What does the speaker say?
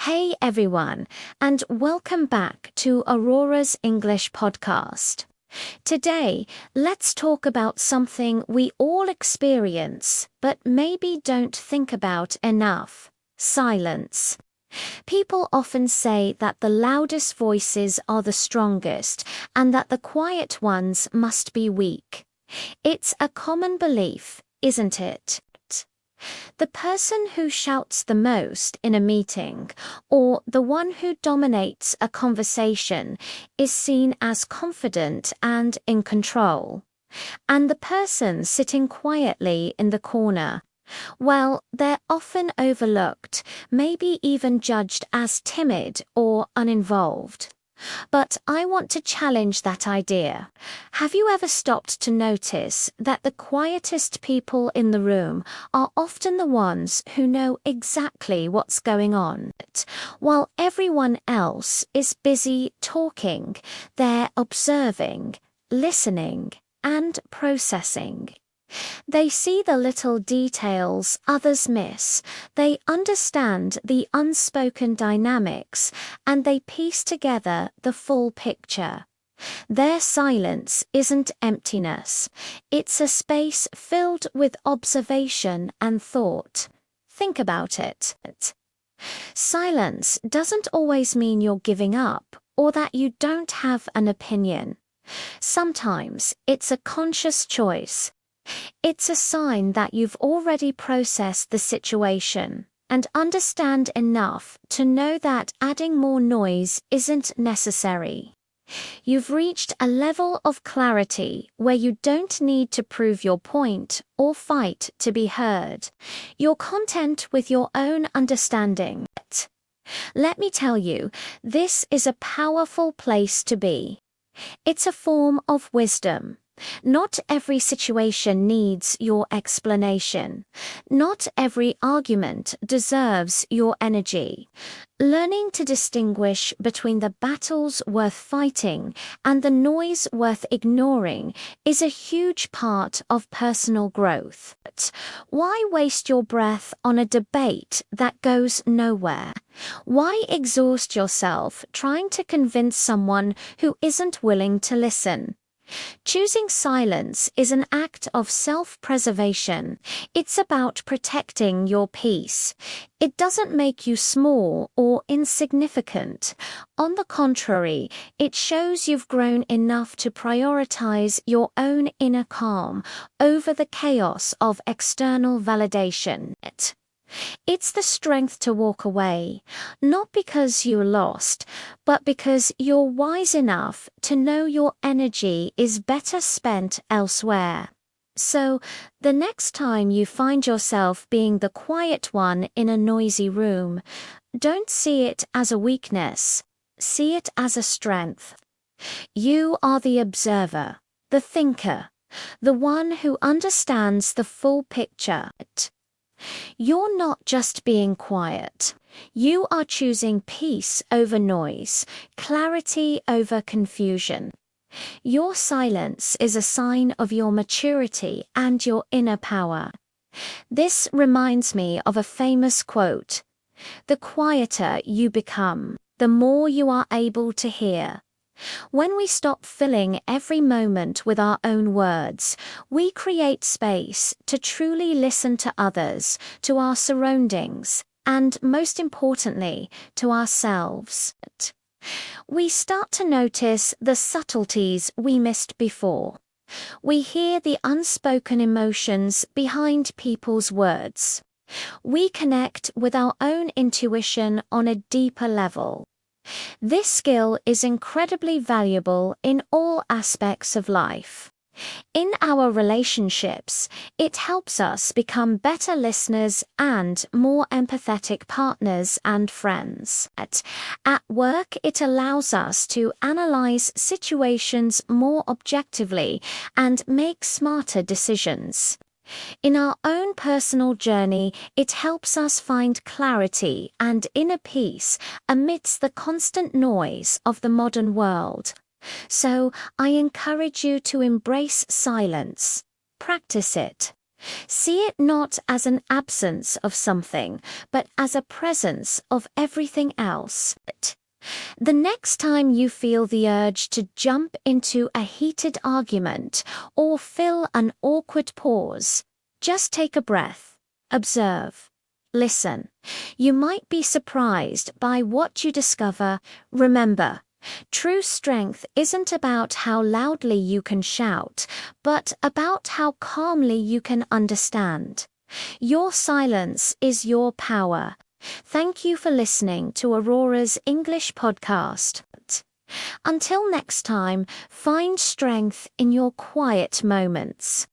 Hey everyone, and welcome back to Aurora's English podcast. Today, let's talk about something we all experience, but maybe don't think about enough: silence. People often say that the loudest voices are the strongest, and that the quiet ones must be weak. It's a common belief, isn't it? The person who shouts the most in a meeting, or the one who dominates a conversation, is seen as confident and in control. And the person sitting quietly in the corner, well, they're often overlooked, maybe even judged as timid or uninvolved. But I want to challenge that idea. Have you ever stopped to notice that the quietest people in the room are often the ones who know exactly what's going on? While everyone else is busy talking, they're observing, listening, and processing. They see the little details others miss, they understand the unspoken dynamics, and they piece together the full picture. Their silence isn't emptiness, it's a space filled with observation and thought. Think about it. Silence doesn't always mean you're giving up or that you don't have an opinion. Sometimes it's a conscious choice. It's a sign that you've already processed the situation and understand enough to know that adding more noise isn't necessary. You've reached a level of clarity where you don't need to prove your point or fight to be heard. You're content with your own understanding. Let me tell you, this is a powerful place to be. It's a form of wisdom. Not every situation needs your explanation. Not every argument deserves your energy. Learning to distinguish between the battles worth fighting and the noise worth ignoring is a huge part of personal growth. Why waste your breath on a debate that goes nowhere? Why exhaust yourself trying to convince someone who isn't willing to listen? Choosing silence is an act of self-preservation. It's about protecting your peace. It doesn't make you small or insignificant. On the contrary, it shows you've grown enough to prioritize your own inner calm over the chaos of external validation. It's the strength to walk away, not because you're lost, but because you're wise enough to know your energy is better spent elsewhere. So, the next time you find yourself being the quiet one in a noisy room, don't see it as a weakness, see it as a strength. You are the observer, the thinker, the one who understands the full picture. You're not just being quiet. You are choosing peace over noise, clarity over confusion. Your silence is a sign of your maturity and your inner power. This reminds me of a famous quote: "The quieter you become, the more you are able to hear." When we stop filling every moment with our own words, we create space to truly listen to others, to our surroundings, and most importantly, to ourselves. We start to notice the subtleties we missed before. We hear the unspoken emotions behind people's words. We connect with our own intuition on a deeper level. This skill is incredibly valuable in all aspects of life. In our relationships, it helps us become better listeners and more empathetic partners and friends. At work, it allows us to analyze situations more objectively and make smarter decisions. In our own personal journey, it helps us find clarity and inner peace amidst the constant noise of the modern world. So, I encourage you to embrace silence. Practice it. See it not as an absence of something, but as a presence of everything else. The next time you feel the urge to jump into a heated argument or fill an awkward pause, just take a breath, observe, listen. You might be surprised by what you discover. Remember, true strength isn't about how loudly you can shout, but about how calmly you can understand. Your silence is your power. Thank you for listening to Aurora's English podcast. Until next time, find strength in your quiet moments.